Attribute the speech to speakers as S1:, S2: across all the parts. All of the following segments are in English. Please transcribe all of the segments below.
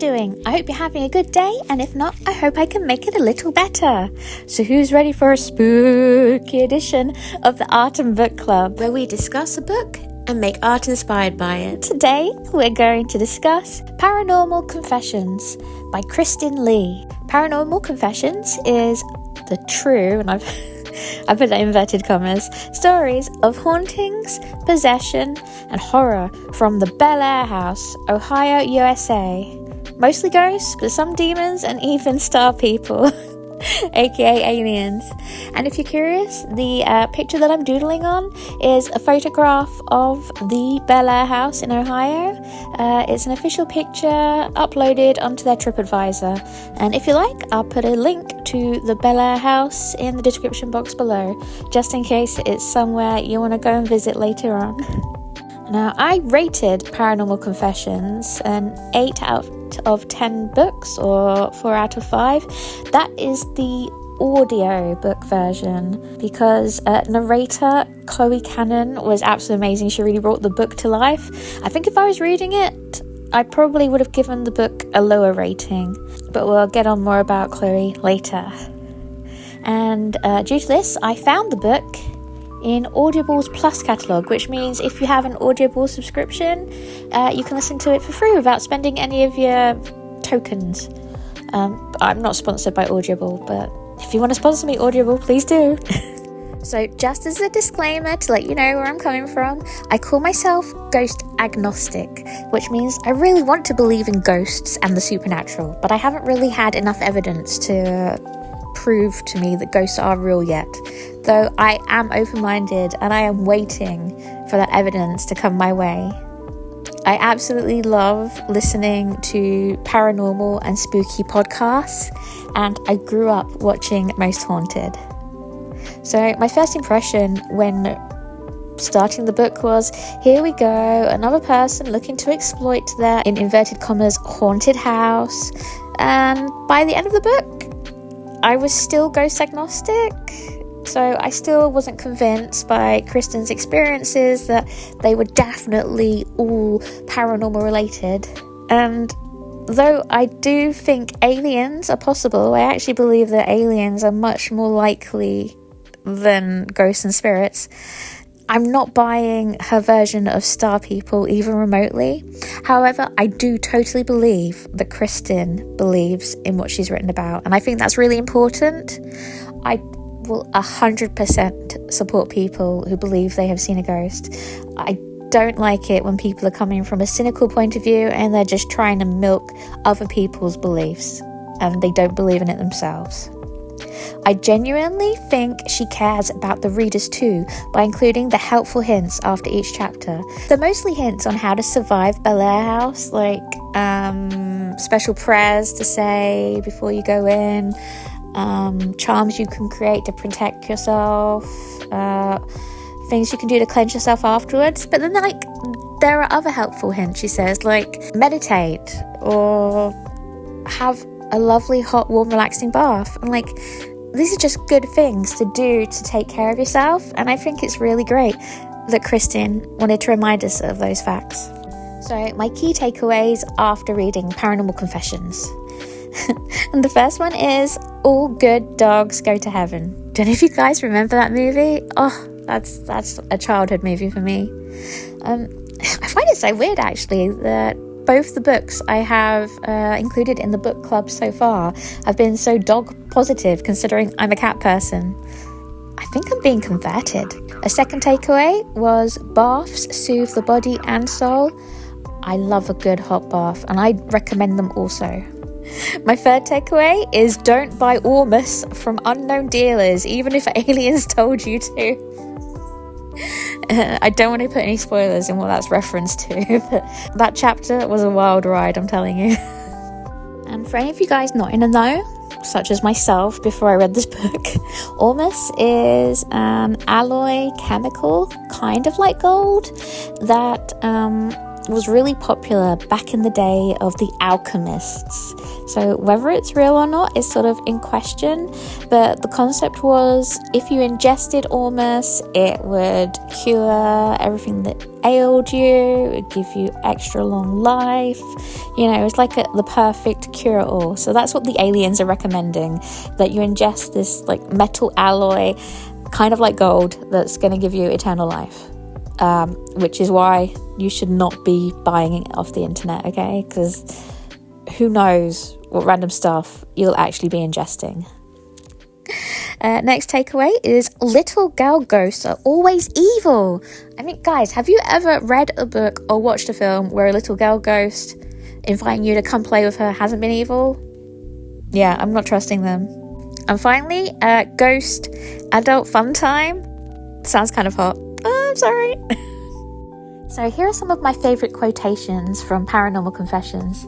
S1: doing? I hope you're having a good day, and if not, I hope I can make it a little better. So who's ready for a spooky edition of the Art and Book Club, where we discuss a book and make art inspired by it? Today, we're going to discuss Paranormal Confessions by Kristen Lee. Paranormal Confessions is the true, and I put that in inverted commas, stories of hauntings, possession, and horror from the Bellaire House, Ohio, USA. Mostly ghosts, but some demons and even star people, aka aliens. And if you're curious, the picture that I'm doodling on is a photograph of the Bellaire House in Ohio. It's an official picture uploaded onto their TripAdvisor. And if you like, I'll put a link to the Bellaire House in the description box below, just in case it's somewhere you want to go and visit later on. Now, I rated Paranormal Confessions an 8 out of 10 books, or 4 out of 5. That is the audio book version, because narrator Chloe Cannon was absolutely amazing. She really brought the book to life. I think if I was reading it, I probably would have given the book a lower rating, but we'll get on more about Chloe later. And due to this, I found the book in Audible's Plus catalogue, which means if you have an Audible subscription, you can listen to it for free without spending any of your tokens. I'm not sponsored by Audible, but if you want to sponsor me, Audible, please do. So just as a disclaimer to let you know where I'm coming from, I call myself ghost agnostic, which means I really want to believe in ghosts and the supernatural, but I haven't really had enough evidence to prove to me that ghosts are real yet. Though I am open-minded and I am waiting for that evidence to come my way. I absolutely love listening to paranormal and spooky podcasts, and I grew up watching Most Haunted. So my first impression when starting the book was, here we go, another person looking to exploit their, in inverted commas, haunted house. And by the end of the book, I was still ghost agnostic. So I still wasn't convinced by Kristen's experiences that they were definitely all paranormal related. And though I do think aliens are possible, I actually believe that aliens are much more likely than ghosts and spirits. I'm not buying her version of star people even remotely. However, I do totally believe that Kristen believes in what she's written about, and I think that's really important. I will 100% support people who believe they have seen a ghost. I don't like it when people are coming from a cynical point of view and they're just trying to milk other people's beliefs and they don't believe in it themselves. I genuinely think she cares about the readers too, by including the helpful hints after each chapter. They're mostly hints on how to survive Bellaire House, like special prayers to say before you go in, charms you can create to protect yourself, things you can do to cleanse yourself afterwards. But then, like, there are other helpful hints, she says, like meditate or have a lovely hot warm relaxing bath. And like, these are just good things to do to take care of yourself, and I think it's really great that Kristen wanted to remind us of those facts. So my key takeaways after reading Paranormal Confessions. And the first one is, all good dogs go to heaven. Don't know if you guys remember that movie. Oh, that's a childhood movie for me. I find it so weird actually that both the books I have included in the book club so far have been so dog positive, considering I'm a cat person. I think I'm being converted. A second takeaway was, baths soothe the body and soul. I love a good hot bath, and I recommend them also. My third takeaway is, don't buy ormus from unknown dealers, even if aliens told you to. I don't want to put any spoilers in what that's referenced to, but that chapter was a wild ride, I'm telling you. And for any of you guys not in the know, such as myself before I read this book, ormus is an alloy chemical, kind of like gold, that was really popular back in the day of the alchemists. So whether it's real or not is sort of in question, but the concept was if you ingested ormus, it would cure everything that ailed you, it would give you extra long life. It was like the perfect cure-all. So that's what the aliens are recommending, that you ingest this like metal alloy, kind of like gold, that's going to give you eternal life. Which is why you should not be buying it off the internet, okay? Because who knows what random stuff you'll actually be ingesting. Next takeaway is little girl ghosts are always evil. I mean, guys, have you ever read a book or watched a film where a little girl ghost inviting you to come play with her hasn't been evil? Yeah, I'm not trusting them. And finally, ghost adult fun time. Sounds kind of hot. I'm sorry. So here are some of my favourite quotations from Paranormal Confessions.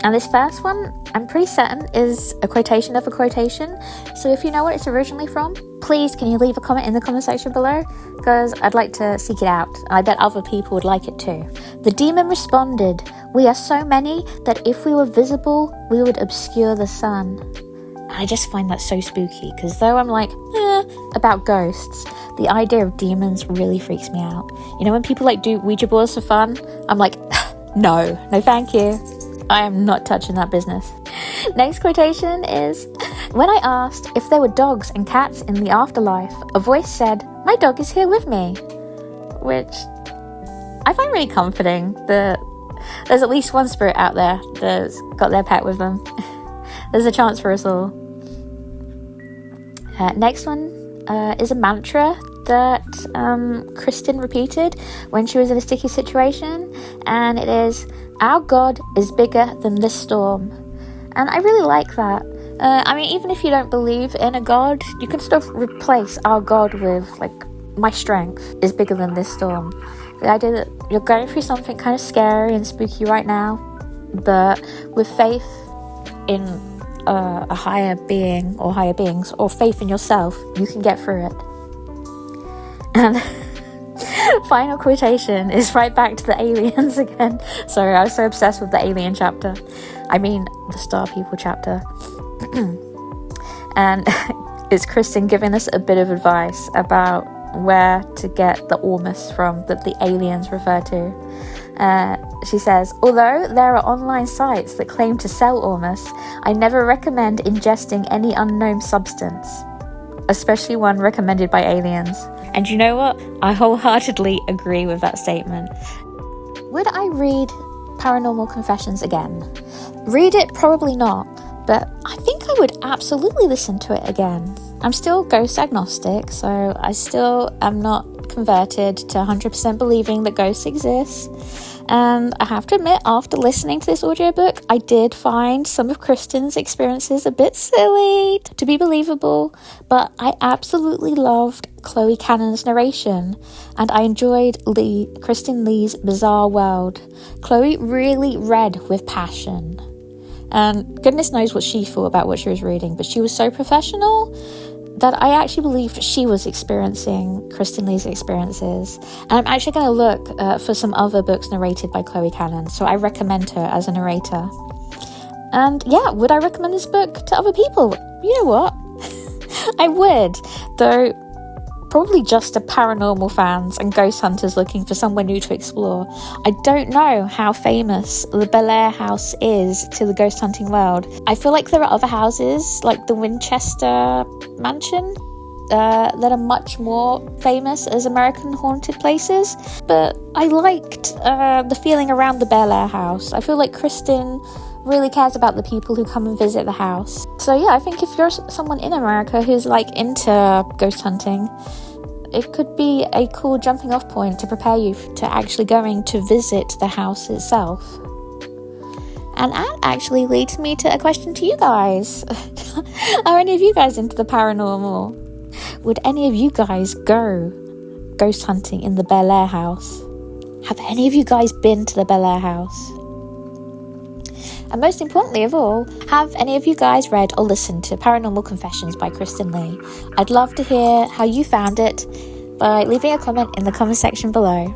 S1: And this first one, I'm pretty certain, is a quotation of a quotation. So if you know what it's originally from, please can you leave a comment in the comment section below? Because I'd like to seek it out. And I bet other people would like it too. The demon responded, "We are so many that if we were visible, we would obscure the sun." And I just find that so spooky, because though I'm like, about ghosts, the idea of demons really freaks me out. When people like do Ouija boards for fun, I'm like, no thank you. I am not touching that business. Next quotation is, "When I asked if there were dogs and cats in the afterlife, a voice said, 'My dog is here with me.'" Which I find really comforting, that there's at least one spirit out there that's got their pet with them. There's a chance for us all. Next one is a mantra that Kristen repeated when she was in a sticky situation, and it is, "Our God is bigger than this storm." And I really like that. Even if you don't believe in a God, you can still replace our God with like, "My strength is bigger than this storm." The idea that you're going through something kind of scary and spooky right now, but with faith in a higher being or higher beings, or faith in yourself, you can get through it. And final quotation is right back to the aliens again. Sorry, I was so obsessed with the alien chapter. The Star People chapter. And it's Kristen giving us a bit of advice about where to get the ormus from that the aliens refer to. She says, "Although there are online sites that claim to sell ormus, I never recommend ingesting any unknown substance, especially one recommended by aliens." And you know what? I wholeheartedly agree with that statement. Would I read Paranormal Confessions again? Read it? Probably not, but I think I would absolutely listen to it again. I'm still ghost agnostic, so I still am not converted to 100% believing that ghosts exist. And I have to admit, after listening to this audiobook, I did find some of Kristen's experiences a bit silly to be believable, but I absolutely loved Chloe Cannon's narration, and I enjoyed Kristen Lee's bizarre world. Chloe really read with passion, and goodness knows what she thought about what she was reading, but she was so professional that I actually believed she was experiencing Kristen Lee's experiences. And I'm actually going to look for some other books narrated by Chloe Cannon, so I recommend her as a narrator. And yeah, would I recommend this book to other people? You know what? I would, though probably just to paranormal fans and ghost hunters looking for somewhere new to explore. I don't know how famous the Bellaire House is to the ghost hunting world. I feel like there are other houses, like the Winchester Mansion, that are much more famous as American haunted places, but I liked the feeling around the Bellaire House. I feel like Kristen really cares about the people who come and visit the house. So yeah, I think if you're someone in America who's like into ghost hunting, it could be a cool jumping off point to prepare you to actually going to visit the house itself. And that actually leads me to a question to you guys. Are any of you guys into the paranormal? Would any of you guys go ghost hunting in the Bellaire House? Have any of you guys been to the Bellaire House? And most importantly of all, have any of you guys read or listened to Paranormal Confessions by Kristen Lee? I'd love to hear how you found it by leaving a comment in the comment section below.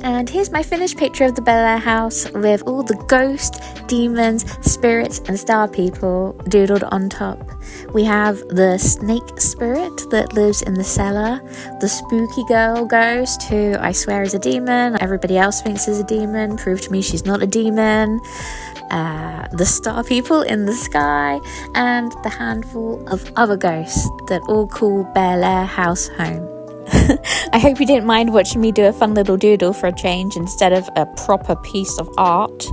S1: And here's my finished picture of the Bellaire House with all the ghosts, demons, spirits and star people doodled on top. We have the snake spirit that lives in the cellar, the spooky girl ghost who I swear is a demon, everybody else thinks is a demon, prove to me she's not a demon, the star people in the sky, and the handful of other ghosts that all call Bellaire House home. I hope you didn't mind watching me do a fun little doodle for a change instead of a proper piece of art.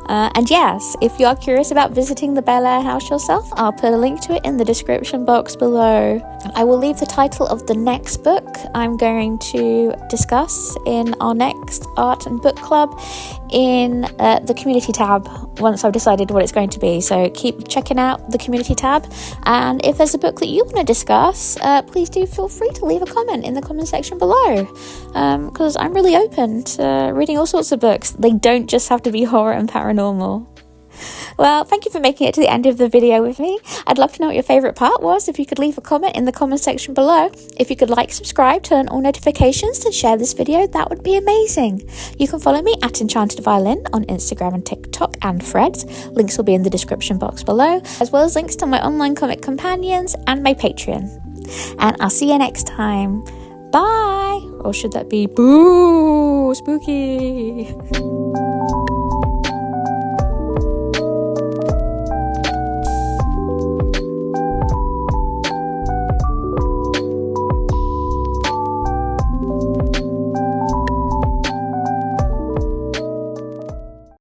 S1: And yes, if you are curious about visiting the Bellaire House yourself, I'll put a link to it in the description box below. I will leave the title of the next book I'm going to discuss in our next art and book club in the community tab once I've decided what it's going to be. So keep checking out the community tab, and if there's a book that you want to discuss, please do feel free to leave a comment in the comment section below, because I'm really open to reading all sorts of books. They don't just have to be horror and paranormal. Well, thank you for making it to the end of the video with me. I'd love to know what your favourite part was. If you could leave a comment in the comment section below. If you could like, subscribe, turn on all notifications and share this video, that would be amazing. You can follow me at Enchanted Violin on Instagram and TikTok and Threads. Links will be in the description box below, as well as links to my online comic companions and my Patreon. And I'll see you next time. Bye! Or should that be boo? Spooky!